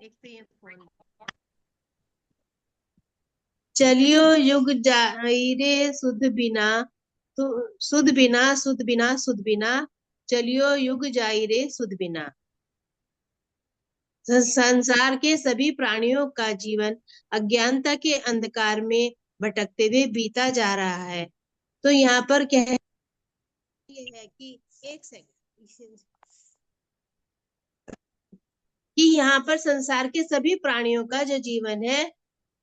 एक तो ये फोन, चलियो युग जाहिरे सुध बिना, तो सुध बिना सुध बिना सुध बिना, चलियो युग जाहिरे सुध बिना। संसार के सभी प्राणियों का जीवन अज्ञानता के अंधकार में भटकते हुए बीता जा रहा है। तो यहाँ पर क्या है, ये है कि एक सेकंड, कि यहाँ पर संसार के सभी प्राणियों का जो जीवन है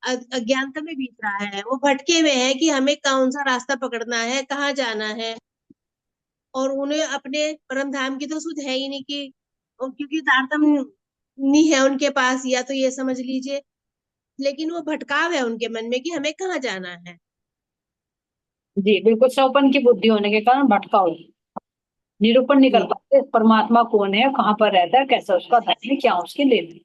अज्ञानता में बीत रहा है। वो भटके हुए हैं कि हमें कौन सा रास्ता पकड़ना है, कहाँ जाना है। और उन्हें अपने परम धाम की तो सुध है ही नहीं कि, और क्योंकि तारतम्य नहीं है उनके पास, या तो ये समझ लीजिए। लेकिन वो भटकाव है उनके मन में कि हमें कहाँ जाना है। जी बिल्कुल, सौपन की बुद्धि होने के कारण भटका हुआ है। निरूपण नहीं कर जी। पाते परमात्मा कौन है, कहाँ पर रहता है, कैसा उसका धर्म है, क्या उसके लेने।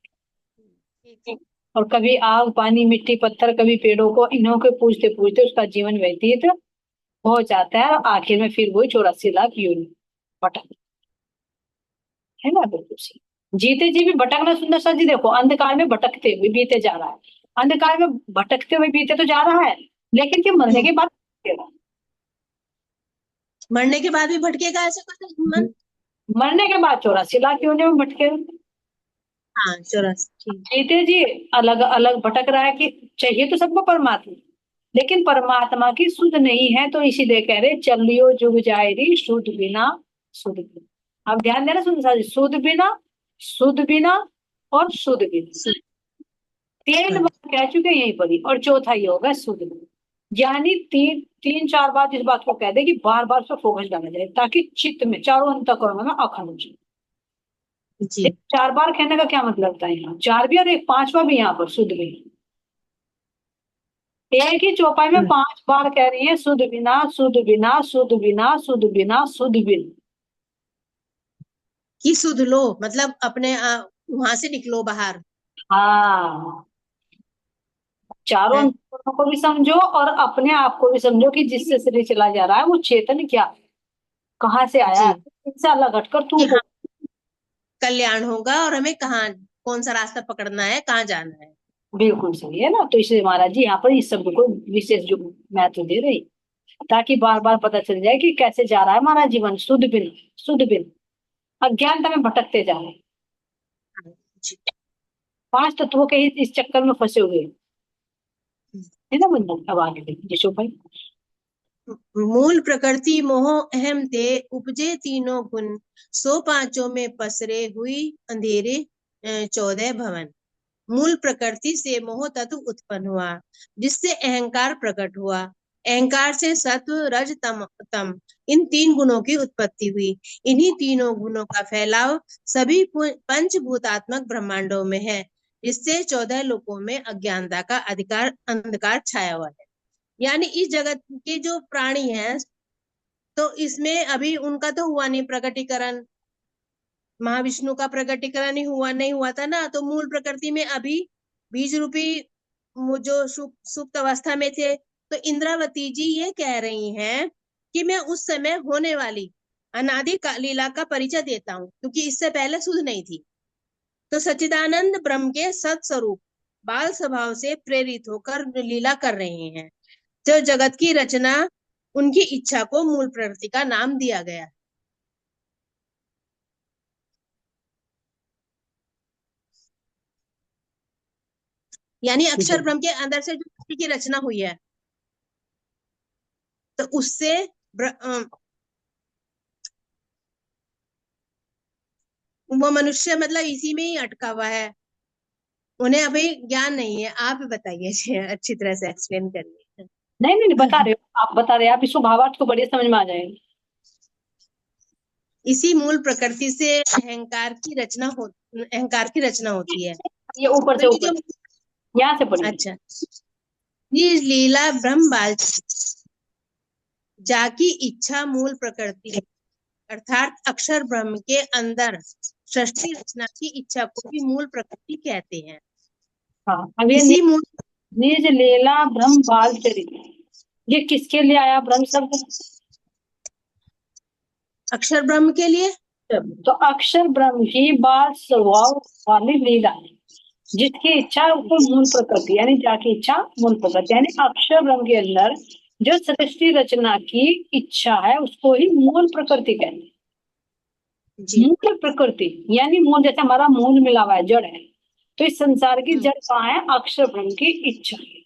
एक और कभी आग पानी मिट्टी पत्थर, कभी पेड़ों को, इन्हों के पूछते पूछते उसका जीवन व्यतीत हो जाता है, और आखिर में फिर वही 84 लाख यूनिट भटक, है ना, बिल्कुल सही। जीते जी भी भटकना, सुंदर सा जी देखो, अंधकार में भटकते हुए बीते जा रहा है। अंधकार में भटकते हुए बीते तो जा रहा है, लेकिन क्या मरने के बाद भटकेगा? मरने के बाद भी भटकेगा ऐसा कैसे मन? मरने के बाद 84 लाख यूनिट में भटके। हाँ, 84। जीते जी अलग अलग भटक रहा है कि चाहिए तो सबको परमात्मा, लेकिन परमात्मा की सुध नहीं है, तो इसीलिए कह रहे चलियो जुग जाए री शुद्ध बिना, शुद्ध बिना। अब ध्यान देना, सुन साजी, शुद्ध बिना, शुद्ध बिना और शुद्ध बिना, तीन हाँ, बार कह चुके यहीं पर ही, और चौथा ये होगा शुद्ध बिना। यानी तीन तीन चार बार इस बात को कह दे कि बार बार उस पर फोकस डाला जाए, ताकि चित्त में, चारों अंतःकरणों में अखंड हो जाए। जी। 4 बार कहने का क्या मतलब था, यहाँ 4 भी और एक 5वां भी यहाँ पर शुद्ध बिना। एक ही चौपाई में 5 बार कह रही है शुद्ध बिना, शुद्ध बिना, शुद्ध बिना, शुद्ध बिना, शुद्ध बिना। कि सुध लो मतलब अपने वहां से निकलो बाहर। हाँ, चारों है। अंतःकरणों को भी समझो और अपने आप को भी समझो कि जिससे शरीर चला जा रहा है वो चेतन क्या है, कहाँ से आया है, जी। इनसे अलग हटकर तू कि हो। हाँ, कल्याण होगा और हमें कहाँ, कौन सा रास्ता पकड़ना है, कहाँ जाना है। बिल्कुल सही है ना। तो इसलिए महाराज जी यहाँ पर इस शब्द को विशेष जो महत्व दे रही, ताकि बार बार पता चल जाए कि कैसे जा रहा है हमारा जीवन, शुद्ध बिन, शुद्ध बिन, अज्ञानता में भटकते जा रहे हैं। हाँ, जी। 5 तत्वों के ही इस चक्कर में फंसे हुए हैं, है ना बंधन। अब आगे देखिए जिशो भाई। मूल प्रकृति मोह अहम ते उपजे तीनों गुण, सो पांचों में पसरे हुई अंधेरे 14 भवन। मूल प्रकृति से मोह तत्व उत्पन्न हुआ, जिससे अहंकार प्रकट हुआ। अहंकार से सत्व रज तम इन 3 गुणों की उत्पत्ति हुई। इन्हीं तीनों गुणों का फैलाव सभी पंचभूतात्मक ब्रह्मांडों में है, जिससे 14 लोकों में अज्ञानता का अधिकार अंधकार छाया हुआ है। यानी इस जगत के जो प्राणी हैं, तो इसमें अभी उनका तो हुआ नहीं प्रकटीकरण, महाविष्णु का प्रकटीकरण ही हुआ नहीं हुआ था ना। तो मूल प्रकृति में अभी बीज रूपी वो जो सुप्त अवस्था में थे। तो इंद्रावती जी ये कह रही हैं कि मैं उस समय होने वाली अनादि लीला का परिचय देता हूँ, क्योंकि इससे पहले सुध नहीं थी। तो सच्चिदानंद ब्रह्म के सत स्वरूप बाल स्वभाव से प्रेरित होकर लीला कर रहे हैं। जो जगत की रचना, उनकी इच्छा को मूल प्रकृति का नाम दिया गया। यानी अक्षर ब्रह्म के अंदर से जो सृष्टि की रचना हुई है, तो उससे वो मनुष्य मतलब इसी में ही अटका हुआ है। उन्हें अभी ज्ञान नहीं है। आप बताइए अच्छी तरह से एक्सप्लेन करिए। नहीं नहीं नहीं, बता रहे हो आप, बता रहे हो आप, इसको भावार्थ को बढ़िया समझ में आ जाएगा। इसी मूल प्रकृति से अहंकार की रचना होती है। ये ऊपर तो से ये ऊपर, जो, यहाँ से पढ़िए। अच्छा, ये लीला ब्रह्म बाल जाकी इच्छा मूल प्रकृति अर्थात अक्षर ब्रह्म के अंदर सृष्टि रचना की इच्छा को भी मूल प्रकृति कहते हैं। हाँ, अब ये इसी मूल, निज लीला ब्रह्म बाल चरित, ये किसके लिए आया ब्रह्म शब्द? अक्षर ब्रह्म के लिए। तो अक्षर ब्रह्म ही बाल स्वभाव वाली लीला है। जिसकी इच्छा उसको मूल प्रकृति, यानी जाकी इच्छा मूल प्रकृति, यानी अक्षर ब्रह्म के अंदर जो सृष्टि रचना की इच्छा है उसको ही मूल प्रकृति कहते हैं। जी मूल प्रकृति यानी मूल, जैसे हमारा मूल मिला हुआ है, जड़ है, तो इस संसार की जड़ कहाँ है? अक्षर ब्रह्म की इच्छा है।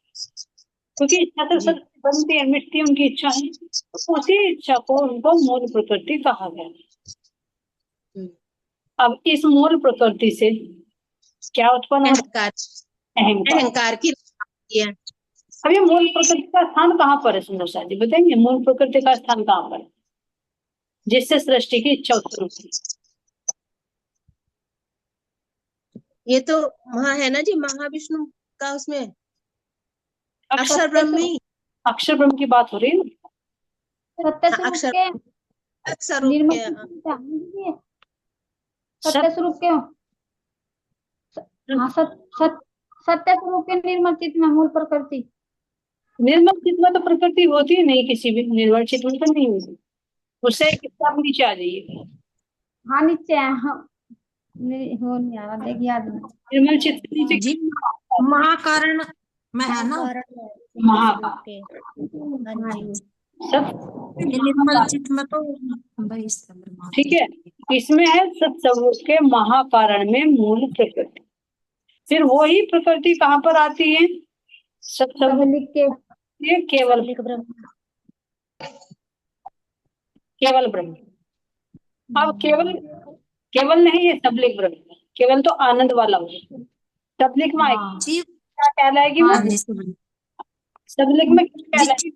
क्योंकि इच्छा से जी सब बनती है, मिटती है, उनकी इच्छा है, तो उसी इच्छा को उनको मूल प्रकृति कहा गया। अब इस मूल प्रकृति से क्या उत्पन्न होता अहंकार, है? अहंकार। अहंकार की है। अब ये मूल प्रकृति का स्थान कहाँ पर है सुंदर साथ जी, बताएंगे मूल प्रकृति का स्थान कहाँ पर है जिससे सृष्टि की इच्छा उत्पन्न होती है? ये तो वहाँ है ना जी, महाविष्णु का उसमें अक्षर अक्षर ब्रह्म में ही। अक्षर ब्रह्म की बात हो रही है। सत्य हाँ, स्वरूप अक्षर के स्वरूप निर्मल के, सत्य स्वरूप के, हाँ सत्य स्वरूप के निर्मल चित्त में मूल प्रकृति। निर्मल चित्त में तो प्रकृति होती ही नहीं, किसी भी निर्मल चित्त में तो नहीं होती, उससे एक स्टेप नीचे आ जाइए। हाँ नीचे है, हाँ हो नहीं आ रहा, देख याद नहीं। निर्मल चित्त के नीचे जी महाकारण में है ना, महाकाल सब, निर्मल चित्त में तो भाई ठीक है। इसमें है सत्स्वरूप के महाकारण में मूल प्रकृति। फिर वही प्रकृति कहाँ पर आती है? सत्स्वरूप लिख के के केवल केवल ब्रह्म। अब केवल केवल नहीं, ये सबलिक ब्रह्म, केवल तो आनंद वाला हो, सबलिक में जी क्या कहलाएगी वो? हाँ जी सबलिक में क्या कहलाएगी?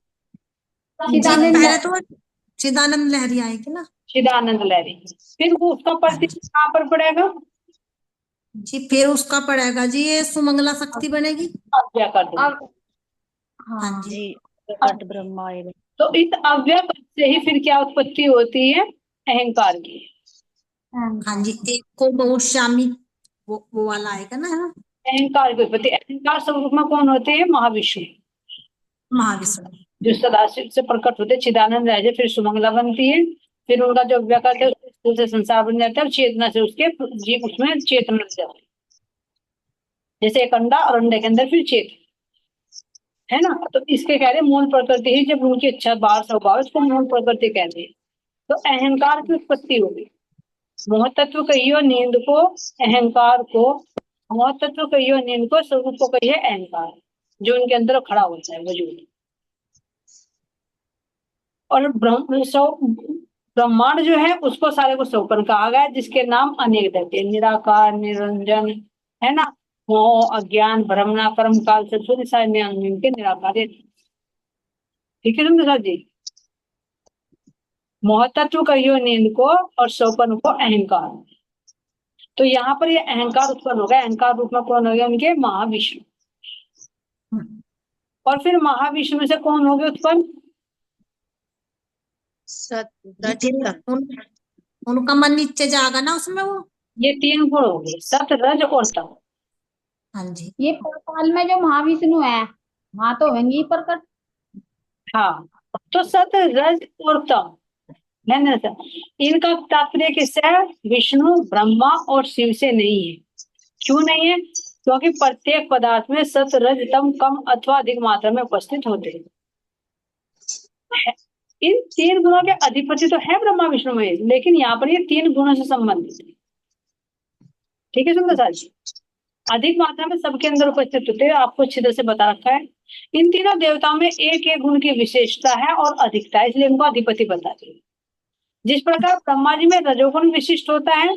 जी पहले तो चिदानंद लहरी आएगी ना चिदानंद लहरी। फिर वो उसका प्रतिष्ठ कहाँ पर पड़ेगा? जी, फिर उसका पड़ेगा जी ये सुमंगला शक्ति बनेगी। अव्यय कर दो। हाँ जी प्रकट ब्रह्म आएगा। तो इस अव्यय पद से ही फिर क्या उत्पत्ति होती है? अहंकार की। हाँ जी, एक को बहुश्यामी वो वाला आएगा ना अहंकार की उत्पत्ति। अहंकार स्वरूप में कौन होते हैं? महाविष्णु, महाविष्णु, जो सदाशिव से प्रकट होते, चिदानंद राजे, फिर सुमंगला बनती है, फिर उनका जो व्यक्त है उससे संसार बन जाता है, चेतना से उसके जीव उसमें चेतना लग जाती है, जैसे एक अंडा और अंडे के अंदर फिर चेत है ना। तो इसके कह रहे मूल प्रकृति ही, जब उनकी इच्छा बाहर स्वभाव उसको मूल प्रकृति कहते हैं। तो अहंकार की उत्पत्ति होगी। मोह तत्व कहियो नींद को, अहंकार को मोह तत्व कहियो नींद को, स्वरूप को कहिए अहंकार, जो उनके अंदर खड़ा होता है वजूद। और ब्रह्मांड जो है उसको सारे को स्वपन कहा गया, जिसके नाम अनेक देते, निराकार, निरंजन, है ना, मोह, अज्ञान, भ्रमणा, कर्म काल से सारे के निराकार। ठीक है सुंदर जी। मोह तत्व कहियो नींद को और स्वपन को अहंकार। तो यहाँ पर ये अहंकार उत्पन्न हो गया। अहंकार रूप में कौन हो गया उनके? महाविष्णु। और फिर महाविष्णु से कौन हो गया उत्पन्न? उनका मन नीचे जाएगा ना उसमें वो। ये तीन गुण हो गए, सत, रज और तम। हाँ जी, ये पाताल में जो महाविष्णु है वहां तो होंगी प्रकट। हाँ, तो सत, रज और तम है ना सर। इनका तात्पर्य किससे है? विष्णु, ब्रह्मा और शिव से नहीं है। क्यों नहीं है? क्योंकि प्रत्येक पदार्थ में सत, रज, तम कम अथवा अधिक मात्रा में उपस्थित होते हैं। इन तीन गुणों के अधिपति तो है ब्रह्मा विष्णु महेश, लेकिन यहाँ पर ये तीन गुणों से संबंधित है। ठीक है सुंदर जी। अधिक मात्रा में सबके अंदर उपस्थित होते हैं, आपको अच्छी तरह से बता रखा है। इन तीनों देवताओं में एक एक गुण की विशेषता है और अधिकता है, इसलिए इनको अधिपति बताते हैं। जिस प्रकार ब्रह्मा जी में रजोगुण विशिष्ट होता है,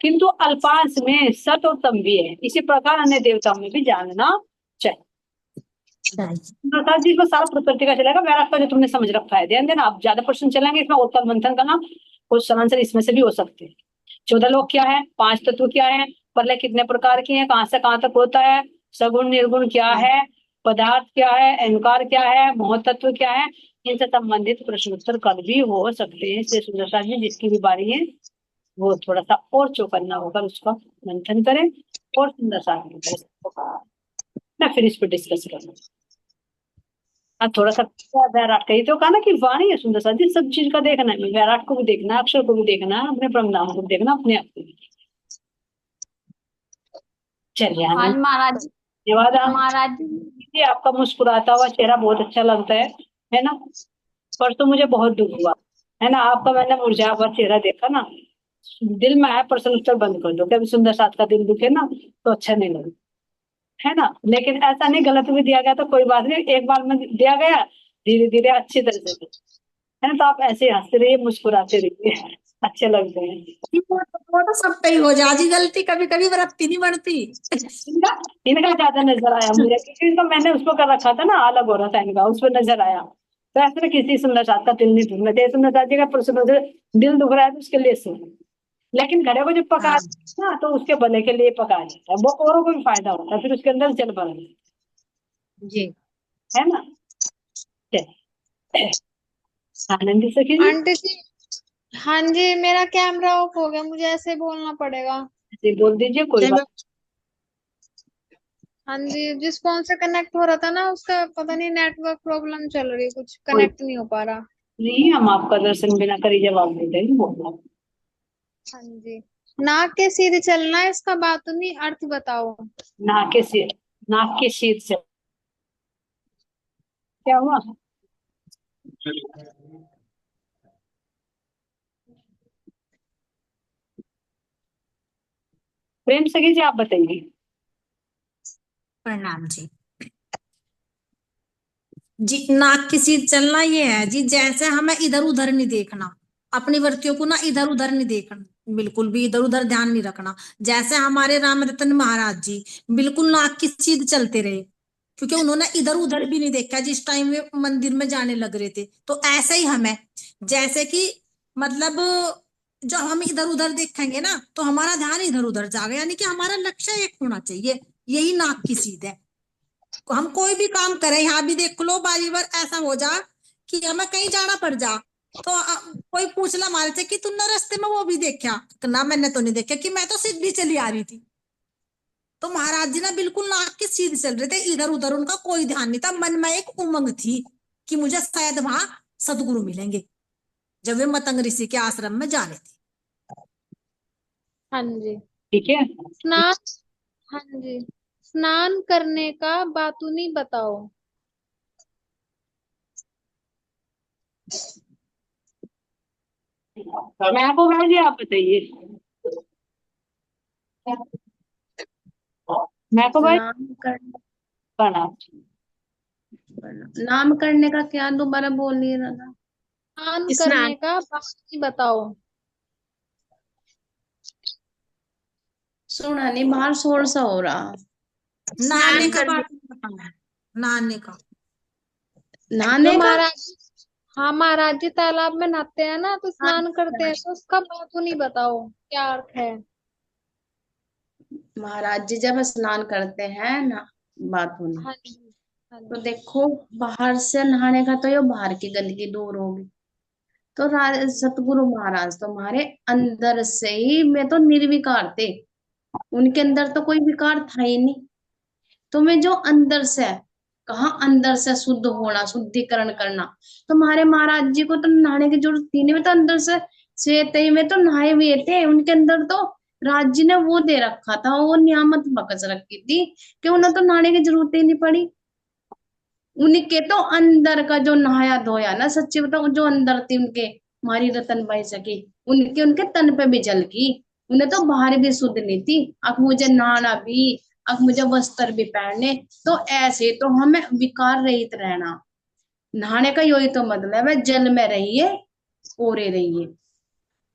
किंतु अल्पांश में सत और तम भी है, इसी प्रकार अन्य देवताओं में भी जानना चाहिए। जी इसमें सारा प्रकृति का चलेगा, वैराग का जो तुमने समझ रखा है, ध्यान देना। आप ज्यादा प्रश्न चलेंगे इसमें, उत्तर मंथन करना, कुछ आंसर इसमें से भी हो सकते हैं। 14 लोक क्या है, 5 तत्व क्या है, प्रलय कितने प्रकार की है, कहाँ से कहाँ तक होता है, सगुण निर्गुण क्या है, पदार्थ क्या है, अहंकार क्या है, मोह तत्व क्या है, इनसे संबंधित प्रश्न उत्तर कल भी हो सकते हैं। इसलिए सुंदर जी जिसकी भी बारी है वो थोड़ा सा और चौकन्ना होकर उसका मंथन करें और सुंदर सा ना, फिर इस पर डिस्कस करें। अब थोड़ा सा वैराट का ही तो कहा ना कि वाणी है सुंदर सा जी, सब चीज का देखना है, वैराट को भी देखना है, अक्षर को भी देखना है, अपने ब्रह्मनाम को भी देखना, अपने आप को भी। चलिए आज आनंद, महाराज धन्यवाद महाराज जी। आपका मुस्कुराता हुआ चेहरा बहुत अच्छा लगता है ना। परसों मुझे बहुत दुख हुआ, है ना, आपका मैंने मुरझाया हुआ चेहरा देखा ना, दिल में आया प्रश्न उत्तर बंद कर दो, कभी सुंदर साथ का दिल दुखे ना तो अच्छा नहीं लगे, है ना। लेकिन ऐसा नहीं, गलत भी दिया गया तो कोई बात नहीं, एक बार में दिया गया, धीरे धीरे अच्छी तरह से दो, है ना। तो आप ऐसे ही हंसते रहिए, मुस्कुराते रहिए, अच्छे लगते हैं। वो तो सब पे ही हो जाती गलती, कभी कभी बरतती नहीं बढ़ती। इनका इनका ज्यादा नजर आया मुझे, क्योंकि इनका मैंने उसको कर रखा था ना, अलग हो रहा था इनका, उस पर नजर आया। तो ऐसे में किसी सुंदर साथ का दिल नहीं दुखना चाहिए, सुंदर साथ जी का प्रश्न से दिल दुख रहा है तो उसके लिए सुन, लेकिन घरे को जब पका हाँ ना तो उसके भले के लिए पका जाता है, वो औरों को भी फायदा होता है, फिर उसके अंदर जल भर जी। है ना। चलिए, आनंदी सखी जी, आंटी जी, हाँ जी, मेरा कैमरा ऑफ हो गया, मुझे ऐसे बोलना पड़ेगा। ऐसे बोल दीजिए, कोई बात हाँ जी, जिस फोन से कनेक्ट हो रहा था ना उसका पता नहीं नेटवर्क प्रॉब्लम चल रही, कुछ कोई कनेक्ट नहीं हो पा रहा। नहीं, हम आपका दर्शन बिना कर ही जवाब दे देंगे, बोलना। हाँ जी, नाक के सीधे चलना है, इसका बातूनी अर्थ बताओ। नाक के शीत से क्या हुआ? प्रेम सखी जी, आप बताइए। प्रणाम जी। जी नाक की सीध चलना ये है जी, जैसे हमें इधर उधर नहीं देखना, अपनी वृत्तियों को ना इधर उधर नहीं देखना, बिल्कुल भी इधर उधर ध्यान नहीं रखना। जैसे हमारे राम रतन महाराज जी बिल्कुल नाक की सीध चलते रहे, क्योंकि उन्होंने इधर उधर भी नहीं देखा जिस टाइम वे मंदिर में जाने लग रहे थे। तो ऐसे ही हमें, जैसे कि मतलब जब हम इधर उधर देखेंगे ना तो हमारा ध्यान इधर उधर जाएगा, यानी कि हमारा लक्ष्य एक होना चाहिए, यही नाक की सीध है। हम कोई भी काम करें, यहाँ भी देख लो बारी बार ऐसा हो जा कि हमें कहीं जाना पड़ जा, तो कोई पूछ ला हमारे से कि तुमने रास्ते में वो भी देखा, तो ना मैंने तो नहीं देखा, कि मैं तो सीधी चली आ रही थी। तो महाराज जी ना बिल्कुल नाक के सीधे चल रहे थे, इधर उधर उनका कोई ध्यान नहीं था। मन में एक उमंग थी कि मुझे शायद वहां सदगुरु मिलेंगे, जब वे मतंग ऋषि के आश्रम में जा रहे थे। हाँ जी, ठीक है, स्नान, हाँ जी, स्नान करने का बातूनी बताओ। मैं को भाई आप बताइए। मैं को भाई नाम कर प्रणाम। नाम करने का क्या, दोबारा बोलिए ना। स्नान स्नान करने का बातूनी बताओ। सुना नहीं, बाहर शोर सा हो रहा। नहाने स्नान का करने, बात बताना, नहाने का। जो नहाने का। महाराज, हाँ महाराज जी तालाब में नहाते हैं ना तो स्नान करते हैं, तो उसका बातूनी बताओ क्या अर्थ है। महाराज जी जब स्नान करते हैं ना, बात होनी, हाँ जी, हाँ तो जी, देखो, बाहर से नहाने का तो ये बाहर की गंदगी दूर होगी। तो सतगुरु महाराज तो हमारे अंदर से ही में तो निर्विकार थे, उनके अंदर तो कोई विकार था ही नहीं। तो मैं जो अंदर से है, कहाँ अंदर से शुद्ध होना, शुद्धिकरण करना, तो हमारे महाराज जी को तो नहाने की जरूरत थी नहीं, मैं तो अंदर से श्वेत ही में तो नहाए हुए थे। उनके अंदर तो राज जी ने वो दे रखा था, वो नियामत बख्श रखी थी कि उन्हें तो नहाने की जरूरत ही नहीं पड़ी। उनके तो अंदर का जो नहाया धोया ना, सच्ची बताऊं, जो अंदर थी उनके, हमारी रतन भाई सकी, उनके उनके तन पे भी जल की। उन्हें तो बाहर भी शुद्ध नहीं थी, अब मुझे नहाना भी, अब मुझे वस्त्र भी पहनने। तो ऐसे तो हमें विकार रहित रहना, नहाने का यही तो मतलब है, जल में रहिए, कोरे रहिए।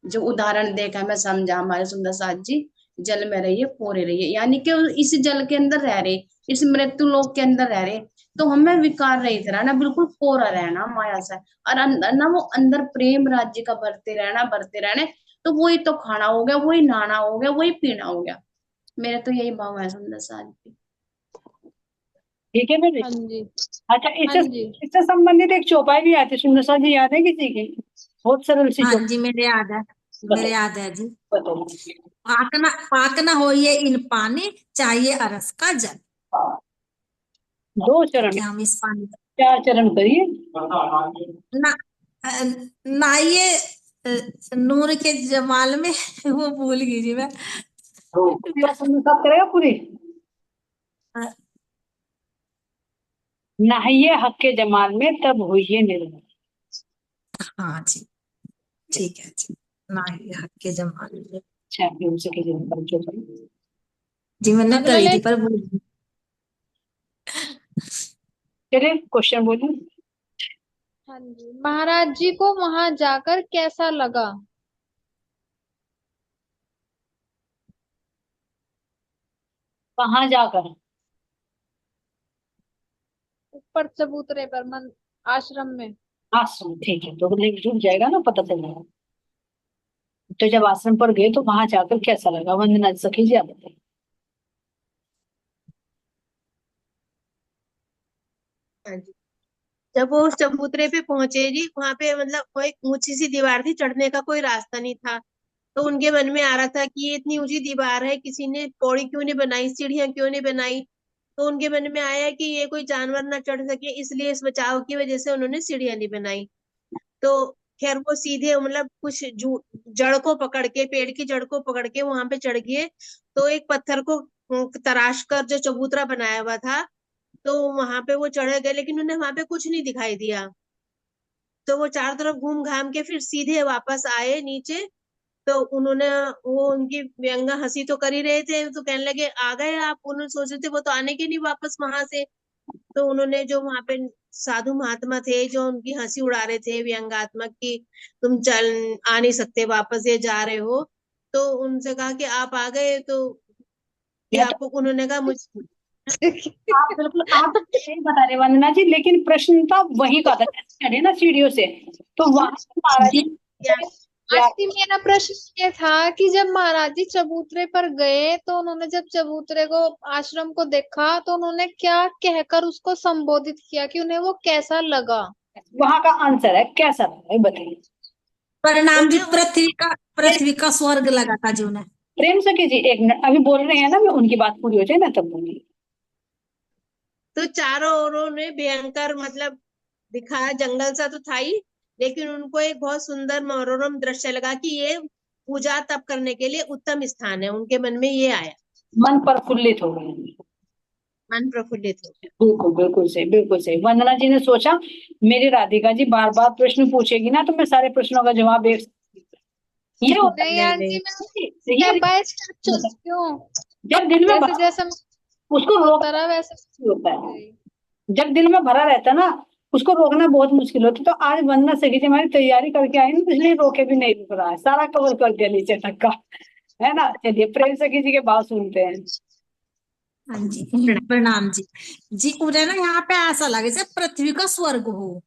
जो उदाहरण देखा मैं समझा हमारे सुंदर साथ जी, जल में रहिए, कोरे रहिए, यानी कि इस जल के अंदर रह रहे, इस मृत्यु लोक के अंदर रह रहे, तो हमें विकार रहित रहना, बिल्कुल कोरा रहना माया से। और अंदर ना, वो अंदर प्रेम राज्य का भरते रहना, भरते रहने। तो वही तो खाना हो गया, वही नहाना हो गया, वही पीना हो गया। मेरे तो यही भाव है सुंदर साथ जी। ठीक है मेरे। हाँ जी, अच्छा, हाँ इससे जी, इससे संबंधित एक चौपाई भी आती है, सुंदर सा जी, याद है किसी की? बहुत सरल सी हाँ चौपाई। जी मेरे याद है, मेरे बताइए, याद है जी। बताइए। पाकना पाकना होइए इन पानी, चाहिए अरस का जल। दो चरण, क्योंकि हम इस पानी चार चरण करिए। ना ना ये नूर के जमाल में वो भूल गई जी मैं। पूरा संसार करेगा पूरी। नहाइए हक के जमाल में तब होइए निर्मल। हाँ जी, ठीक है जी। ना ये हक के जमाल में। अच्छा प्रेम से कीजिए पर जो करें। जी मैंने अगला करी थी लाइन। पर भूल। चलिए क्वेश्चन बोलिए। हाँ जी, महाराज जी को वहां जाकर कैसा लगा? कहाँ जाकर? ऊपर चबूतरे पर, आश्रम में। आश्रम, ठीक है, तो लिंक जुड़ जाएगा ना, पता चल जाएगा। तो जब आश्रम पर गए तो वहां जाकर कैसा लगा, वंदना सखी जी आप बताइए। हाँ जी। जब वो उस चबूतरे पे पहुंचे जी, वहां पे मतलब वो एक ऊंची सी दीवार थी, चढ़ने का कोई रास्ता नहीं था। तो उनके मन में आ रहा था कि ये इतनी ऊंची दीवार है, किसी ने पौड़ी क्यों नहीं बनाई, सीढ़ियां क्यों नहीं बनाई। तो उनके मन में आया कि ये कोई जानवर ना चढ़ सके, इसलिए इस बचाव की वजह से उन्होंने सीढ़ियां नहीं बनाई। तो खैर वो सीधे मतलब कुछ जड़ को पकड़ के, पेड़ की जड़ को पकड़ के वहां पे चढ़ गए। तो एक पत्थर को तराश कर जो चबूतरा बनाया हुआ था, तो वहां पे वो चढ़े गए, लेकिन उन्हें वहां पे कुछ नहीं दिखाई दिया। तो वो चारों तरफ घूम घाम के फिर सीधे वापस आए नीचे। तो उन्होंने, वो उनकी व्यंगा हंसी तो कर ही रहे थे, तो कहने लगे आ गए आप। उन्होंने सोचे थे वो तो आने के नहीं वापस वहां से। तो उन्होंने जो वहां पे साधु महात्मा थे जो उनकी हंसी उड़ा रहे थे व्यंगात्मक की, तुम चल आ नहीं सकते वापस, ये जा रहे हो। तो उनसे कहा कि आप आ गए तो ये या तो आपको, उन्होंने कहा मुझे आप बिल्कुल आप सही बता रहे वंदना जी, लेकिन प्रश्न था वही का था, जैसे चढ़े ना सीढ़ियों से, तो वहां पे महाराज जी क्या क्या। आंटी, मेरा प्रश्न ये था कि जब महाराज जी चबूतरे पर गए तो उन्होंने जब चबूतरे को, आश्रम को देखा तो उन्होंने क्या कहकर उसको संबोधित किया, कि उन्हें वो कैसा लगा? वहां का आंसर है कैसा लगा, ये बताइए। परिणाम जी, उन्हें पृथ्वी का स्वर्ग लगा था जी उन्हें। प्रेम से कीजिए, एक मिनट अभी बोल रहे हैं ना, मैं उनकी बात पूरी हो जाए ना तब बोलिए। तो चारों ओरों ने भयंकर मतलब दिखाया, जंगल सा तो था ही, लेकिन उनको एक बहुत सुंदर मनोरम दृश्य लगा कि ये पूजा तप करने के लिए उत्तम स्थान है। उनके मन में ये आया, मन प्रफुल्लित हो गए। मन प्रफुल्लित हो गया। बिल्कुल बिल्कुल सही, बिल्कुल सही। वंदना जी ने सोचा मेरी राधिका जी बार बार प्रश्न पूछेगी ना, तो मैं सारे प्रश्नों का जवाब एक ये होता नहीं नहीं नहीं, आंटी, मैं है। स्टेप बाय स्टेप चलती हूँ। जब दिल में जैसे भरा जैसे उसको होता रोकना रहा वैसे मुश्किल होता है। गई। जब दिल में भरा रहता है ना, उसको रोकना बहुत मुश्किल होता है। तो आज वंदना सखी जी हमारी तैयारी करके आई ना, तो इसलिए रोके भी नहीं रुक रहा है, सारा कवर कर दिया नीचे तक का, है ना। चलिए प्रेम सखी जी के बात सुनते हैं। हाँ जी, प्रणाम जी। जी उन्हें ना यहाँ पे ऐसा लगे जैसे पृथ्वी का स्वर्ग हो।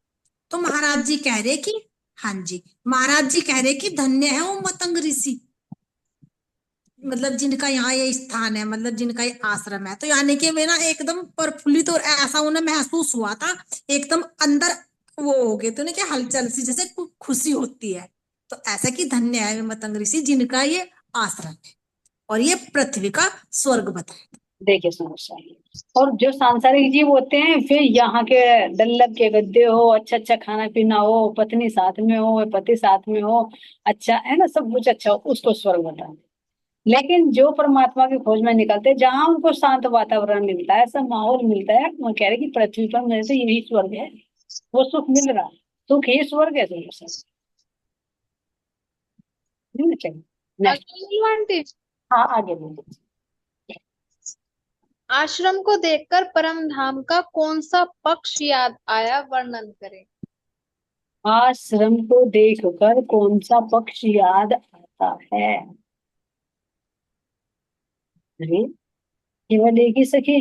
तो महाराज जी कह रहे कि, हाँ जी, महाराज जी कह रहे कि धन्य है वो मतंग ऋषि, मतलब जिनका यहाँ ये स्थान है, मतलब जिनका ये आश्रम है। तो यानी कि वे ना एकदम प्रफुल्लित और ऐसा उन्हें महसूस हुआ था, एकदम अंदर वो हो गए, तो उन्हें क्या हलचल सी जैसे खुशी होती है। तो ऐसा कि धन्य है वे मतंग ऋषि जिनका ये आश्रम है और ये पृथ्वी का स्वर्ग बताया। देखिए समस्या है। और जो सांसारिक जीव होते हैं, फिर यहाँ के डल्लब के गद्दे हो, अच्छा अच्छा खाना पीना हो, पत्नी साथ में हो, पति साथ में हो, अच्छा है ना, सब कुछ अच्छा हो, उसको स्वर्ग बताते हैं। लेकिन जो परमात्मा की खोज में निकलते हैं, जहां उनको शांत वातावरण मिलता है, ऐसा माहौल मिलता है, वो कह रहे कि पृथ्वी पर मेरे तो यही स्वर्ग है, वो सुख मिल रहा है, सुख ही स्वर्ग है समस्या। चलिए नेक्स्ट। आगे बोलो आंटी। हाँ आगे बोलिए। आश्रम को देखकर परम धाम का कौन सा पक्ष याद आया, वर्णन करें। आश्रम को देखकर कौन सा पक्ष याद आता है? अरे केवल एक ही सखी।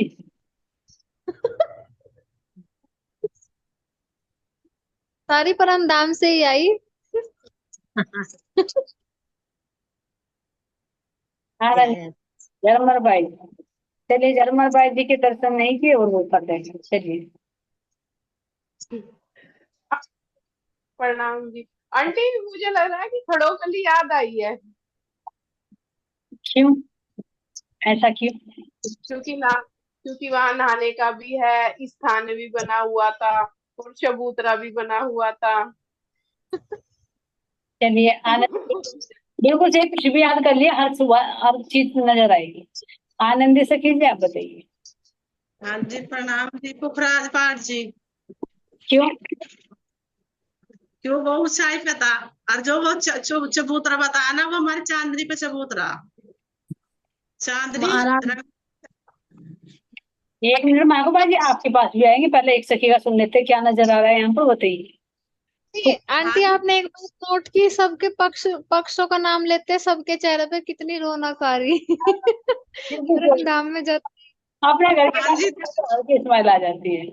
सारी परम धाम से ही आई। आनंद, जरमर भाई। चलिए जरमर भाई जी के दर्शन नहीं किए और वो कर देंगे, चलिए। प्रणाम जी। आंटी मुझे लग रहा है कि खड़ोकली याद आई है, क्यों, ऐसा क्यों? क्योंकि वहां नहाने का भी है, स्थान भी बना हुआ था और चबूतरा भी बना हुआ था। चलिए आनंद, बिल्कुल सही, कुछ भी याद कर लिया, हर सुबह हर चीज नजर आएगी। आनंदी से कीजिए, आप बताइए। हाँ जी, प्रणाम जी, पुखराज पाठ जी। क्यों? क्यों? वो ऊंचाई पे था, और जो वो चबूतरा बताया ना, वो हमारी चांदनी पे चबूतरा, चांदनी महाराज एक मिनट मांगो भाई, आपके पास भी आएंगे, पहले एक सखी का सुन लेते हैं, क्या नजर आ रहा है यहाँ पर, बताइए। हाँ आंटी आपने एक बात नोट की, सबके पक्षों का नाम लेते हैं, सबके चेहरे पे कितनी रौनक आ रही वृंदावन में जब अपने घर के हाँ जी, पास की स्माइल आ जाती है।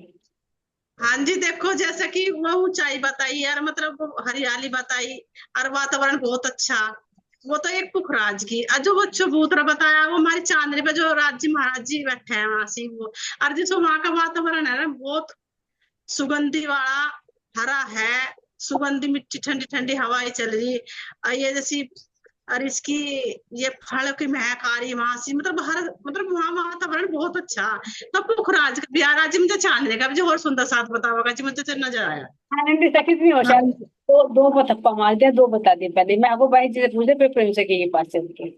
हाँ जी, देखो जैसे कि वो ऊंचाई बताई यार, मतलब वो हरियाली बताई, और वातावरण बहुत अच्छा। वो तो एक पुखराज की, और जो वो चबूतरा बताया, वो हमारी चांदनी पे जो राज्य महाराज जी बैठे हैं वहां से वो। और जो वहां का वातावरण है ना, बहुत सुगंधी वाला, हरा है, सुगंधी मिट्टी, ठंडी ठंडी हवाएं चल रही, और ये जैसी, और इसकी ये फल की महक आ रही वहां से, मतलब हर, मतलब वहां वातावरण बहुत अच्छा। तो पुखराज का बिहार जी, मुझे चांदने का भी जो और सुंदर साथ बताओगा जी, मुझे तो नजर आया। आनंद सखी इतनी होशियार, दो थप्पा मार दिया, दो बता दिए पहले। मैं आपको भाई जी से पूछे, फिर प्रेम सखी के पास चल के।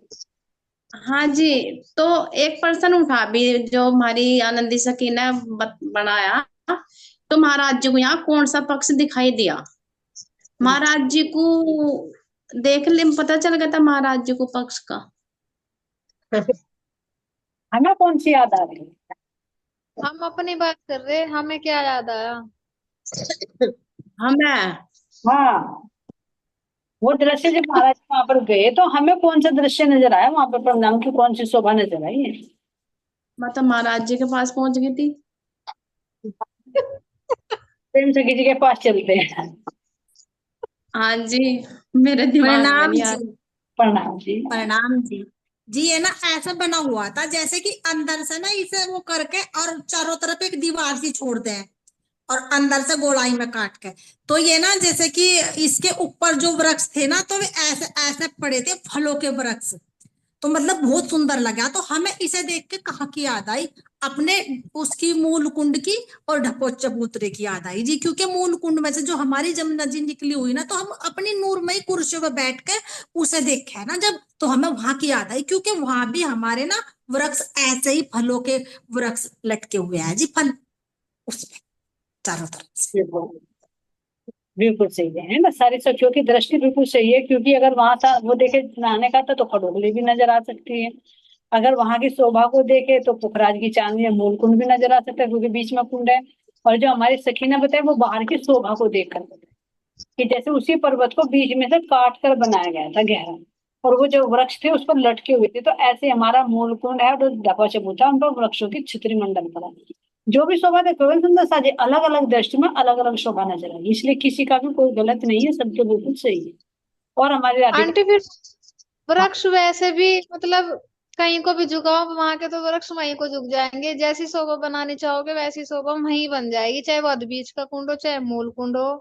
हाँ जी। तो एक पर्सन उठा भी, जो हमारी आनंदी सखी ने बनाया, तो महाराज जी को यहाँ कौन सा पक्ष दिखाई दिया? महाराज जी को देख ले, पता चल गया था महाराज जी को पक्ष का। हमें कौन सी याद आ रही है? हम अपनी बात कर रहे, हमें क्या याद आया? हमें हाँ, वो दृश्य जब महाराज वहां पर गए, तो हमें कौन सा दृश्य नजर आया वहां पर? प्रणाम की कौन सी शोभा नजर आई है? मतलब महाराज जी के पास पहुंच गई थी। प्रेम सखी जी के पास चलते हैं। हाँ जी, मेरे दिमाग में प्रणाम नहीं आ जी। रहा। प्रणाम जी। प्रणाम जी। जी ये ना ऐसा बना हुआ था जैसे कि अंदर से ना इसे वो करके और चारों तरफ एक दीवार सी छोड़ते हैं, और अंदर से गोलाई में काट के। तो ये ना जैसे कि इसके ऊपर जो वृक्ष थे ना, तो वे ऐसे ऐसे पड़े थे, फलों के वृक्ष। तो मतलब बहुत सुंदर लगा। तो हमें इसे देख के कहाँ की याद आई? अपने उसकी मूल कुंड की और ढकोच चबूतरे की याद आई जी। क्योंकि मूल कुंड में से जो हमारी जमुना जी निकली हुई ना, तो हम अपनी नूरमयी कुर्सियों पर बैठ के उसे देखे है ना जब, तो हमें वहां की याद आई, क्योंकि वहां भी हमारे ना वृक्ष ऐसे ही फलों के वृक्ष लटके हुए हैं जी, फल उसमें चारों तरफ से। बिल्कुल बिल्कुल सही है ना, सारी सखियों की दृष्टि बिल्कुल सही है, क्योंकि अगर वहां था वो देखे नहाने का था, तो खड़ोगली भी नजर आ सकती है। अगर वहां की शोभा को देखे, तो पुखराज की चांदनी या मूल कुंड भी नजर आ सकता है, क्योंकि बीच में कुंड है। और जो हमारी सखी ने बताया, वो बाहर की शोभा को देखकर बताया, कि जैसे उसी पर्वत को बीच में से काट कर बनाया गया था गहरा, और वो जो वृक्ष थे उस पर लटके हुए थे। तो ऐसे हमारा मूल कुंड है, और ढका चबूतरा, उन पर वृक्षों की छित्री मंडल पड़ा है। जो भी शोभा देखो, सुंदर साजे, अलग अलग दृष्टि में अलग अलग शोभा नजर आई, इसलिए किसी का भी कोई गलत नहीं है, सबके बिल्कुल सही है। और हमारी राधिका। आंटी फिर हाँ, वृक्ष वैसे भी मतलब कहीं को भी झुकाओ, वहां के तो वृक्ष वहीं को झुक जाएंगे। जैसी शोभा बनानी चाहोगे वैसी शोभा वहीं बन जाएगी, चाहे वो अधबीज का कुंड हो, चाहे मूल कुंड हो,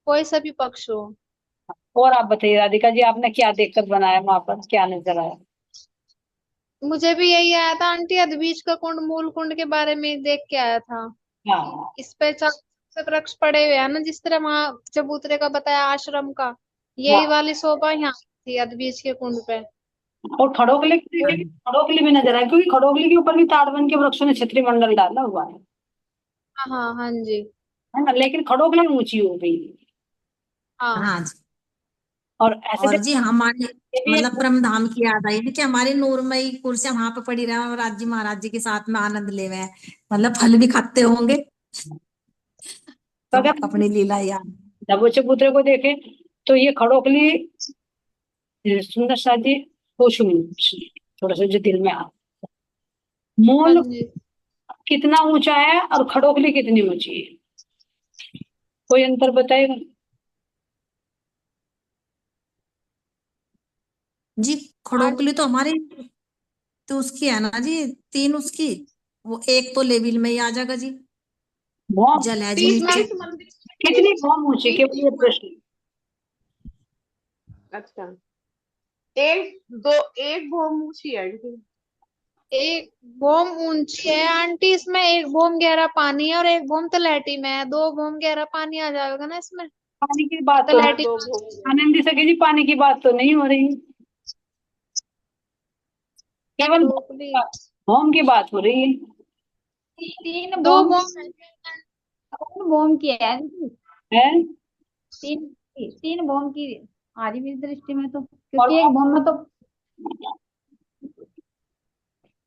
कोई सा भी पक्ष हो। और आप बताइए राधिका जी, आपने क्या देखकर बनाया, वहां पर क्या नजर आया? मुझे भी यही आया था आंटी, अधबीज का कुंड मूल कुंड के बारे में देख के आया था कि हाँ इस पे चार वृक्ष पड़े हुए हैं ना, जिस तरह वहां चबूतरे का बताया आश्रम का, यही हाँ। वाली शोभा यहाँ थी अधबीज के कुंड पे। और खड़ोगली की देखे, खड़ोगली भी नजर आए, क्योंकि खड़ोगली के ऊपर भी ताड़वन के वृक्षों ने छत्री मंडल डाला हुआ हाँ हाँ हाँ जी। है ना, लेकिन खड़ोगली ऊंची हो गई। हाँ हाँ जी। और ऐसे और जी हमारे ये भी मतलब एक, परम धाम की याद आई कि हमारी नूरमयी कुर्सियां वहां पे पड़ी रहे, और राज जी महाराज जी के साथ में आनंद ले रहे हैं, मतलब फल भी खाते होंगे। तो तो अगर अपनी लीला याद। दबोचे पुत्र को देखे, तो ये खड़ोगली सुंदर सा जी, खुश हुई, थोड़ा सा जो दिल में आ। हाँ मूल जी। कितना ऊंचा है और खड़ोगली कितनी ऊंची है, कोई अंतर बताएगा? जी खड़ोकली तो हमारी, तो उसकी है ना जी, तीन उसकी, वो एक तो लेवल में ही आ जाएगा जी, भौम जल है जी तीस नीचे। तीस मंदिर, कितनी भौम ऊंची, तीस केवल ये प्रश्न। अच्छा, एक दो, एक भौम ऊंची है आंटी। एक बोम ऊंची है आंटी, इसमें एक बोम गहरा पानी है और एक बोम तलहटी में है, दो बोम गहरा पानी आ जाएगा ना इसमें, पानी की बात तो हाँ तलहटी। दो भौम। आनंदी सके जी, पानी की बात तो नहीं हो रही, केवल खड़ोकली। भौम की बात हो रही है। तीन दो बॉम्ब बॉम्ब है। कौन बॉम्ब की है दीदी? है तीन तीन बॉम्ब की आ रही मेरी दृष्टि में तो, और क्योंकि एक बॉम्ब में तो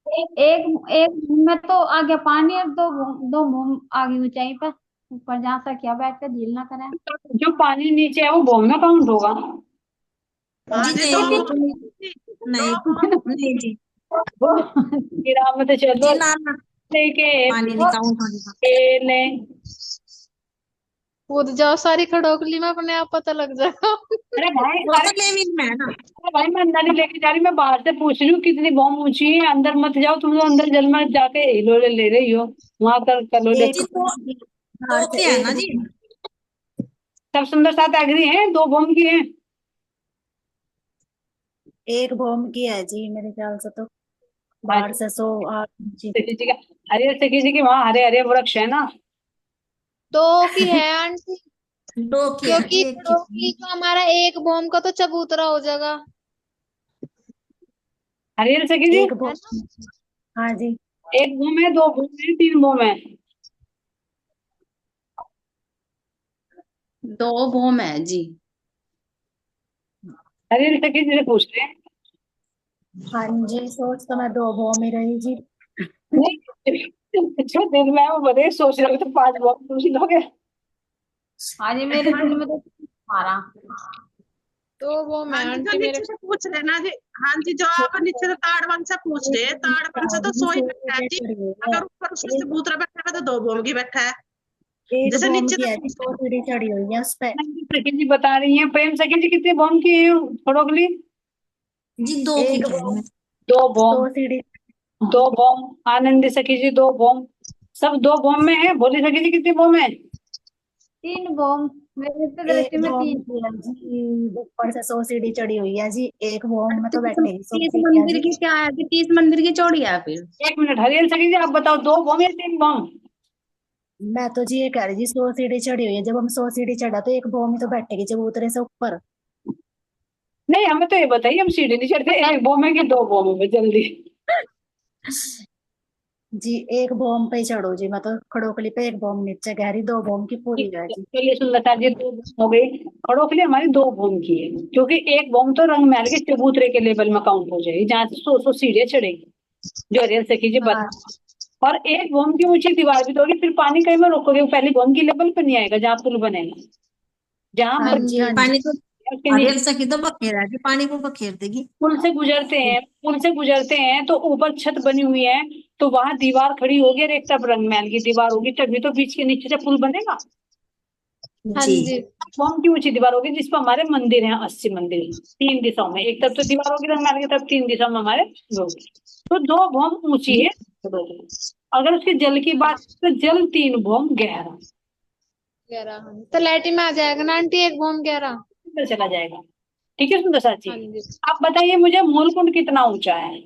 एक एक बॉम्ब में तो आ गया पानी, और दो बॉम्ब आ गई ऊंचाई पर, ऊपर जहाँ तक क्या बैठ कर झील ना करे। जो पानी नीचे है वो बॉम्ब में काउंट होगा। हाँ जी जी, नहीं, दो वो तो बॉम्ब नहीं, नहीं, दो बॉम्ब नहीं जी, गिरामत चलो जी ना ना, लेके पानी नहीं काउंट होने खेले। कूद जाओ सारी खड़ोकली में, अपने आप पता लग जाएगा। अरे भाई, वो अरे तो लेविन में है ना। अरे भाई, मैं अंदर नहीं लेके जा रही, मैं बाहर से पूछ रही हूँ कितनी बॉम्ब ऊंची है। अंदर मत जाओ, तुम तो अंदर जल में जाके हिलोले ले रही हो। वहां कर लो जी देखो। दो के है ना जी। सब सुंदर साथ एग्री हैं, दो बॉम्ब की हैं। एक बॉम्ब की है जी मेरे ख्याल से तो, बाहर से 100 जी। सखी जी का, अरे सखी जी की वहाँ हरे हरे वृक्ष है ना। दो की है आंटी, दो की है क्योंकि जी, एक की खड़ोकली तो हमारा एक बॉम्ब का तो चबूतरा हो जाएगा, हरियल सखी जी, एक है ना। बॉम्ब, हाँ जी। एक बॉम्ब है, दो बॉम्ब है, तीन बॉम्ब है। दो बॉम्ब है जी। हरियल सखी जी से पूछ रहे हैं। हाँ जी, सोच तो मैं 2 बॉम्ब ही रही जी। नहीं, जो दिन में है वो बताइए, सोच रहे हो तो पांच बॉम्ब पूछ लोगे। हाँ जी, मेरे दिल में तो मारा। दो बॉम्ब है हाँ जी, जो आंटी मेरे। नीचे से पूछ रहे ना जी। हाँ जी, जो आप नीचे से ताड़वन से पूछ रहे हैं, ताड़वन से तो 100 ही बैठा है जी। अगर ऊपर उसमें से भूतरा बैठा है तो दो बॉम्ब की बैठा है। एक जैसे बॉम्ब नीचे की से है जी, पूछ 100 सीढ़ी चढ़ी हुई है उस पे। सखी जी बता रही हैं, प्रेम सखी जी कितने बॉम्ब की है खड़ोगली? जी दो की एक कह रही बॉम्ब मैं। 2 100 बॉम्ब। सीढ़ी। 2 बॉम्ब आनंदी सखी जी, 2 बॉम्ब। सब 2 बॉम्ब में है। भोली सखी जी कितने बॉम्ब है? तीन बॉम्ब मेरे तो एक दृष्टि में बॉम्ब तीन। की है जी, ऊपर से 100 सीढ़ी चढ़ी हुई है जी। एक बॉम्ब में तो तीस बैठेगी 100 तीस सीढ़ियाँ मंदिर जी। की क्या है कि 30 मंदिर की चौड़ी है फिर। एक मिनट हरियल सखी जी, आप बताओ, 2 बॉम्ब या 3 बॉम्ब? मैं तो जी ये कह रही जी, 100 सीढ़ी चढ़ी हुई है, जब हम 100 सीढ़ी चढ़ा तो एक बॉम्ब ही तो बैठेगी जब उतरे से ऊपर। नहीं, हमें तो ये बताइए, हम सीढ़ी नहीं चढ़ते, एक बॉम्ब है कि 2 बॉम्ब है, जल्दी। जी एक बॉम्ब पे ही चढ़ो जी, मैं तो खड़ोकली पे एक बॉम्ब नीचे गहरी, 2 बॉम्ब की पूरी है जी। चलिए सुंदरता जी, 2 बॉम्ब हो गई। खड़ोखली हमारी 2 बॉम्ब की है, क्योंकि एक बॉम्ब तो रंग महल के चबूतरे के लेवल में काउंट हो जाएगी, जहाँ से 100 सीढ़ियाँ चढ़ेगी, जो हरियल सखी जी हाँ बता। और एक बॉम्ब की ऊंची दीवार भी तो होगी, फिर पानी कहीं में रोकोगे, वो पहली बॉम्ब की लेवल पर नहीं आएगा जहाँ पुल बनेगा, जहाँ हाँ हम जी, हाँ जी। पानी तो उसके हरियल नीचे सखी तो बखेर है जी, पानी को बखेर देगी। पुल से गुजरते हैं तो ऊपर छत बनी हुई है, तो वहां दीवार खड़ी होगी और एक तरफ रंगमहल की दीवार होगी, तभी तो बीच के नीचे से पुल बनेगा। हाँ जी जी। बॉम्ब की ऊंची दीवार होगी जिस पर हमारे मंदिर हैं, 80 मंदिर, 3 दिशाओं में, एक तरफ तो दीवार होगी रंगमहल की तरफ, 3 दिशाओं में हमारे होगी। तो 2 बॉम्ब ऊंची है। अगर उसके जल की बात, तो जल 3 बॉम्ब गहरा 11, हाँ। तो लैट्रिन में आ जाएगा ना आंटी, एक बॉम्ब 11। अंदर चला जाएगा। ठीक है सुंदर साथी, हाँ जी। आप बताइए मुझे, मूलकुंड कितना ऊंचा है?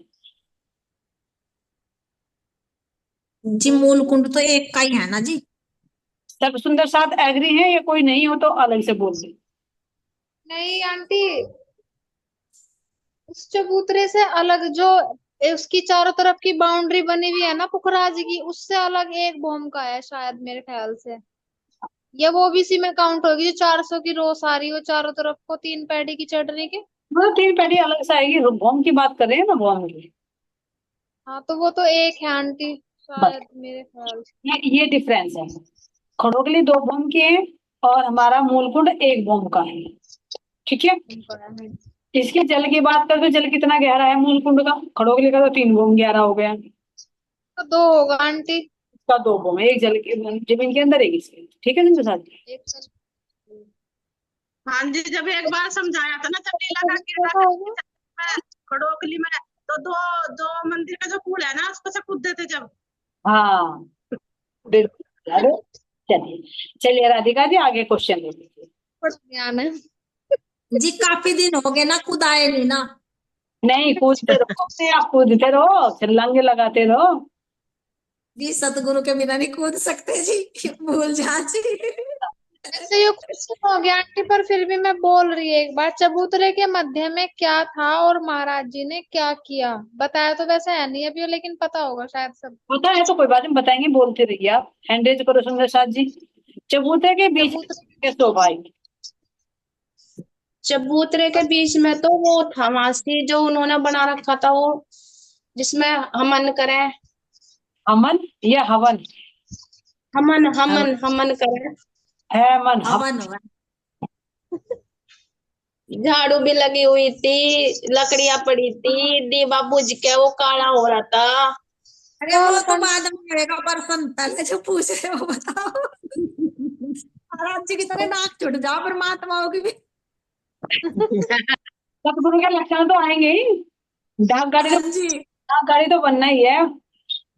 जी मूल कुंड तो एक का ही है ना जी। सब सुंदर साथ एग्री हैं, या कोई नहीं हो तो अलग से बोल दे। नहीं आंटी, उस चबूतरे से अलग जो उसकी चारों तरफ की बाउंड्री बनी हुई है ना पुखराज की, उससे अलग एक बॉम्ब का है शायद मेरे ख्याल से। या वो भी इसी में काउंट होगी, जो 400 की रो सारी हो चारों तरफ को, 3 पैडी की चढ़ने के। मतलब 3 पैड़ी अलग से आएगी, बॉम्ब की बात कर रहे हैं ना, बॉम्ब की। हाँ तो वो तो एक है आंटी, बस शायद मेरे ख्याल से। ये डिफरेंस है। खड़ोगली 2 बॉम्ब की है और हमारा मूलकुंड 1 बॉम्ब का है। ठीक है, उनका है। इसके जल की बात करें तो जल कितना गहरा है मूलकुंड का? खड़ोगली का तो 3 बॉम्ब गहरा हो गया। तो 2 होगा आंटी। इसका 2 बॉम्ब, एक जल की जमीन के अंदर, एक इसके। ठीक है जिनके साथ। एक सर। हाँ जी, जब एक बार समझाया था ना, जब लीला तो काकी कैसा होगा? खड़ोकली में, तो दो दो मंदिर का जो पुल है ना, उसको से कूदते थे जब। हाँ बिल्कुल। अरे चलिए, चलिए राधिका जी आगे क्वेश्चन ले लीजिए। ज्ञान है। जी काफी दिन हो गए ना, खुद आए नहीं ना। नहीं, कूदते रहो अपने आप, कूदते रहो, छलांगे लगाते रहो। जी सतगुरु के बिना नहीं कूद सकते जी, भूल जा जी। ऐसे ये क्वेश्चन हो गया आंटी, पर फिर भी मैं बोल रही है एक बार, चबूतरे के मध्य में क्या था और महाराज जी ने क्या किया? बताया तो वैसे है नहीं अभी, लेकिन पता होगा शायद सब। पता है तो कोई बात नहीं, बताएंगे, बोलते रहिए आप। हैंड रेज करो सुंदर साथ जी। चबूतरे के बीच चबूतरे के सो भाई। चबूतरे के बीच में तो वो था मासी, जो उन्होंने बना रखा था वो, जिसमें हमन करें। अमन या हवन? हमन हमन हमन करें। है मन हवन हवन। झाड़ू भी लगी हुई थी, लकड़ियां पड़ी थी, दीवा बुझ के वो काला हो रहा था। अरे वो तो बाद में आएगा, पर्सन पहले जो पूछ रहे हो बताओ। महाराज जी की तरह नाक छुट जाओ परमात्माओं की भी। सतगुरु के लक्षण तो आएंगे ही। डाक गाड़ी तो, हाँ जी। डाक गाड़ी तो बनना ही है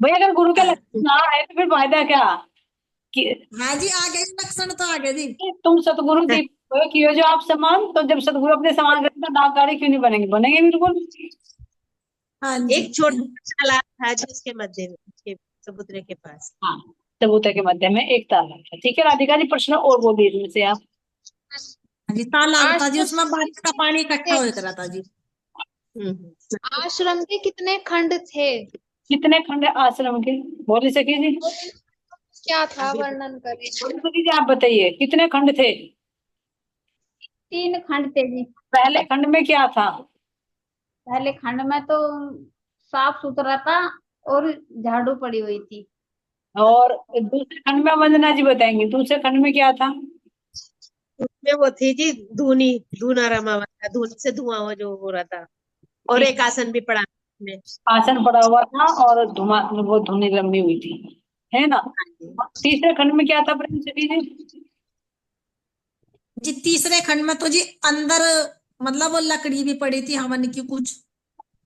भाई। अगर गुरु के हाँ लक्षण ना आए तो फिर फायदा क्या? कि हाँ जी, आ गए लक्षण तो आ गए जी। तुम सतगुरु दीप किए जो आप समान, तो जब सतगुरु अपने समान करें तो डाक गाड़ी क्यों नहीं बनेंगे? बनेंगे बिल्कुल। हाँ जी। एक छोटा सा तालाब था जिसके मध्य में, उसके चबूतरे के पास। हाँ, चबूतरे के मध्य में एक तालाब था। ठीक है राधिका जी, प्रश्न और बोलिए इसमें से आप। हाँ जी, तालाब था जी, आश्रम उसमें बारिश का पानी इकट्ठा हो रहा था जी। आश्रम के कितने खंड थे? कितने खंड है आश्रम के? बोली सखी जी, क्या था, वर्णन करें। बोली सखी जी, आप बताइए कितने खंड थे? 3 खंड थे जी। पहले खंड में क्या था? पहले खंड में तो साफ सुथरा था और झाड़ू पड़ी हुई थी। और दूसरे खंड में वंदना जी बताएंगे, दूसरे खंड में क्या था? उसमें वो थी जी धूनी, धूना रमा हुआ था, धून से धुआं वो जो हो रहा था, और एक आसन भी पड़ा उसमें। आसन पड़ा हुआ था और धुआं, वो धुनी लंबी हुई थी, है ना? और तीसरे खंड में क्या था प्रेम सखी जी? जी तीसरे खंड में तो जी अंदर मतलब वो लकड़ी भी पड़ी थी हवन की कुछ,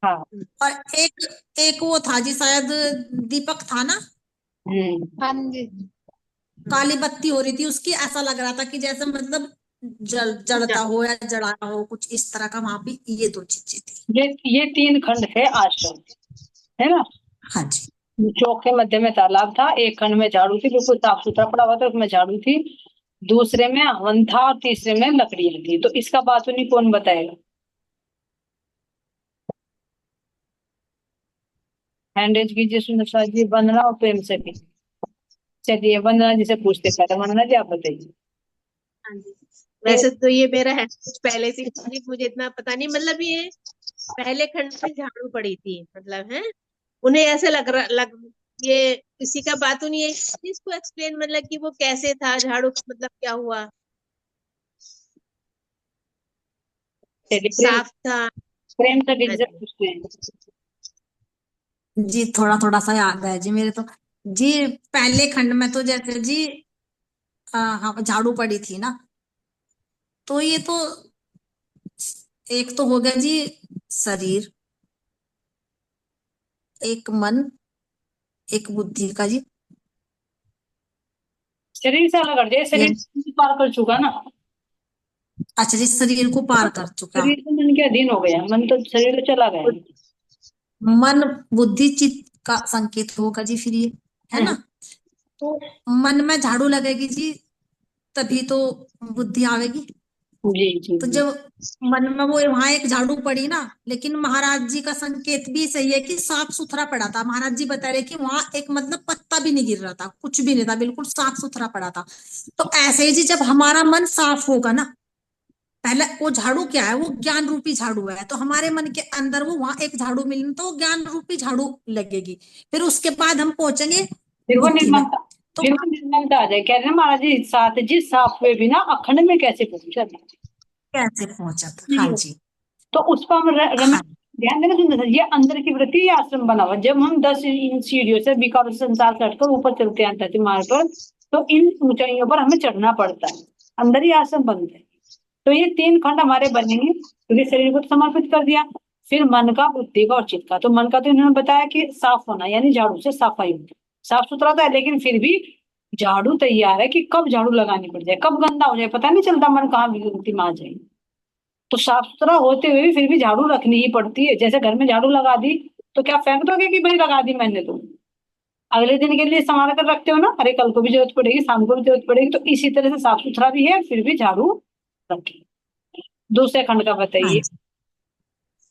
हाँ। और एक एक वो था जी शायद दीपक था ना, हाँ जी। काली बत्ती हो रही थी उसकी, ऐसा लग रहा था कि जैसे मतलब जलता हो या जला हो, कुछ इस तरह का वहां पे ये दो चीजें थी। ये 3 खंड थे आश्रम, है ना? हाँ जी। चौक के मध्य में तालाब था, एक खंड में झाड़ू थी, बिल्कुल साफ सुथरा पड़ा हुआ था, उसमें झाड़ू थी। दूसरे में हवन था और तीसरे में लकड़ियां थी। तो इसका बातूनी कौन बताएगा? हैंड रेज कीजिए सुंदर साथ जी, वंदना और प्रेम से भी। चलिए वंदना जी से पूछते पहले, वंदना जी आप बताइए। हाँ जी। वैसे तो ये मेरा है कुछ पहले से ही, मुझे इतना पता नहीं, मतलब ये पहले खंड में झाड़ू पड़ी थी, मतलब है उन्हें ऐसे ये किसी का बात नहीं है इसको एक्सप्लेन, मतलब कि वो कैसे था झाड़ू, मतलब क्या हुआ, चलिए साफ था। प्रेम से हाँ जी से जी। पूछते हैं। जी थोड़ा थोड़ा सा याद है जी मेरे तो। जी पहले खंड में तो जैसे जी हाँ झाड़ू पड़ी थी ना, तो ये तो एक तो हो गया जी शरीर, एक मन, एक बुद्धि का जी। शरीर से अलग हट जाए, ये शरीर से पार कर चुका ना। अच्छा जी, शरीर को पार कर चुका। शरीर से मन के अधीन हो गया, मन तो शरीर से चला गया। मन बुद्धि चित्त का संकेत होगा जी फिर ये, है ना? तो मन में झाड़ू लगेगी जी, तभी तो बुद्धि आवेगी। जी जी तो जी। जब मन में वो वहां एक झाड़ू पड़ी ना, लेकिन महाराज जी का संकेत भी सही है कि साफ सुथरा पड़ा था। महाराज जी बता रहे कि वहां एक मतलब पत्ता भी नहीं गिर रहा था, कुछ भी नहीं था, बिल्कुल साफ सुथरा पड़ा था। तो ऐसे ही जी जब हमारा मन साफ होगा ना, पहले वो झाड़ू क्या है, वो ज्ञान रूपी झाड़ू है, तो हमारे मन के अंदर वो वहां एक झाड़ू मिलनी, तो ज्ञान रूपी झाड़ू लगेगी। फिर उसके बाद हम पहुंचेंगे फिर वो बुद्धि में। निर्मलता, तो फिर वो निर्मलता आ जाए। कह रहे हैं महाराज जी, साथ जी साफ हुए बिना अखंड में कैसे पहुंचा था? कैसे पहुंचा था? हाँ जी। तो उस पर हम हाँ ध्यान देना सुंदर, ये अंदर की वृत्ति या आश्रम बना हुआ। जब हम 10 इन सीढ़ियों से विकार संसार चढ़कर ऊपर चलते हैं अंतरिक्ष मार्ग पर, तो इन ऊंचाइयों पर हमें चढ़ना पड़ता है, अंदर ही आश्रम बनते हैं। तो ये 3 खंड हमारे बनेंगे, क्योंकि शरीर को तो समर्पित कर दिया। फिर मन का, बुद्धि का और चित्त का। तो मन का तो इन्होंने बताया कि साफ होना, यानी झाड़ू से सफाई होती, साफ सुथरा था, लेकिन फिर भी झाड़ू तैयार है कि कब झाड़ू लगानी पड़ जाए, कब गंदा हो जाए पता नहीं चलता, मन कहाँ विकृति में आ जाए। तो साफ सुथरा होते हुए भी फिर भी झाड़ू रखनी ही पड़ती है। जैसे घर में झाड़ू लगा दी तो क्या फेंक दोगे कि भाई लगा दी मैंने तो? अगले दिन के लिए संभाल कर रखते हो ना, अरे कल को भी जरूरत पड़ेगी, शाम को भी जरूरत पड़ेगी, तो इसी तरह से साफ सुथरा भी है, फिर भी झाड़ू रखे। दूसरे खंड का हाँ बताइए। जी।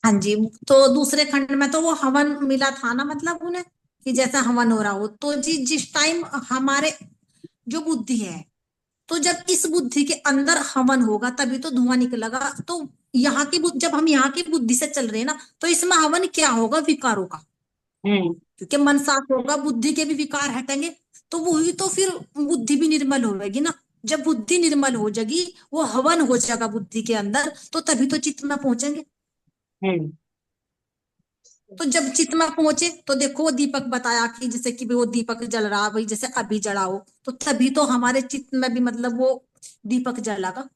हाँ जी, तो दूसरे खंड में तो वो हवन मिला था ना, मतलब उन्हें कि जैसा हवन हो रहा हो, तो जी जिस टाइम हमारे जो बुद्धि है, तो जब इस बुद्धि के अंदर हवन होगा तभी तो धुआं निकलेगा। तो यहाँ की जब हम यहाँ की बुद्धि से चल रहे हैं ना, तो इसमें हवन क्या होगा? विकारों का। क्योंकि मन साफ होगा, बुद्धि के भी विकार हटेंगे, तो वही तो फिर बुद्धि भी निर्मल होगी ना। जब बुद्धि निर्मल हो जाएगी, वो हवन हो जाएगा बुद्धि के अंदर, तो तभी तो चित्त में पहुंचेंगे। तो जब चित्त में पहुंचे तो देखो वो दीपक बताया कि जैसे कि वो दीपक जल रहा भाई, जैसे अभी जलाओ, तो तभी तो हमारे चित्त में भी मतलब वो दीपक जलागा।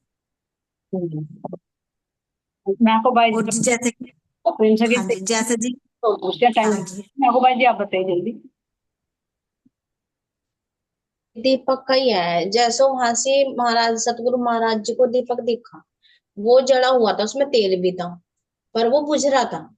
मैं आपको बाई और जी जैसे कि प्रेम से हाँ जी, जैसे जी टाइम, हाँ जी, मैं आपको बाई जी आप बताइए जल्दी। दीपक का ही है, जैसे वहां से महाराज सतगुरु महाराज जी को दीपक दिखा, वो जला हुआ था, उसमें तेल भी था, पर वो बुझ रहा था।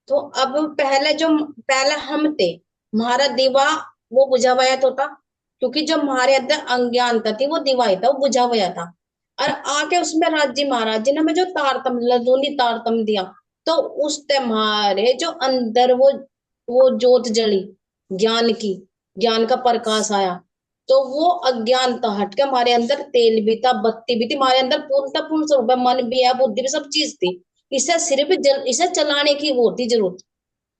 तो अब पहले हम थे, हमारा दीवा वो बुझा हुआ तो था, क्योंकि जो हमारे अंदर अज्ञानता थी वो दीवाई था, वो बुझा हुआ था। और आके उसमें राज्य महाराज जी ने हमें जो तारतम लदूनी तारतम दिया, तो उस हमारे जो अंदर वो जोत जली, ज्ञान की, ज्ञान का प्रकाश आया। तो वो अज्ञानता हट के हमारे अंदर तेल भी था, बत्ती भी थी, हमारे अंदर पूर्णता पूर्ण स्वरूप है, मन भी है, बुद्धि भी, सब चीज थी। इसे चलाने की वो थी जरूरत।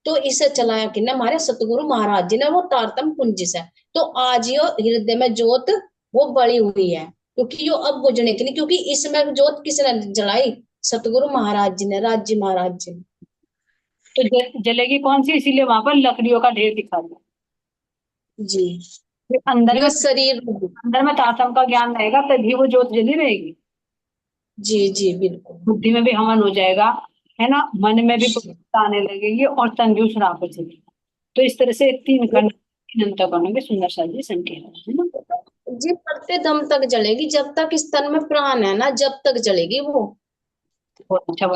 तो इसे चलाया किन्ने? हमारे सतगुरु महाराज जी ने, वो तारतम कुंज से। तो आज यो हृदय में जोत वो बड़ी हुई है, क्योंकि यो अब बुझने के लिए, क्योंकि इसमें जोत किसने जलाई? सतगुरु महाराज जी ने, राज्य महाराज जी ने। तो जलेगी कौन सी, इसीलिए वहां पर लकड़ियों का ढेर दिखा दिया। जी, फिर अंदर यो में, शरीर। अंदर में तात्म का ज्ञान रहेगा तभी वो ज्योत जली रहेगी। जी जी बिल्कुल। बुद्धि में भी हवन हो जाएगा, है ना, मन में भी पवित्रता आने लगेगी और तन भी उस राह पर चलेगा। तो इस तरह से तीन खंड, तीन अंतःकरणों के सुंदर सा जी संकेत है ना। जी पड़ते दम तक जलेगी, जब तक इस तन में प्राण है ना, जब तक जलेगी वो। बहुत अच्छा।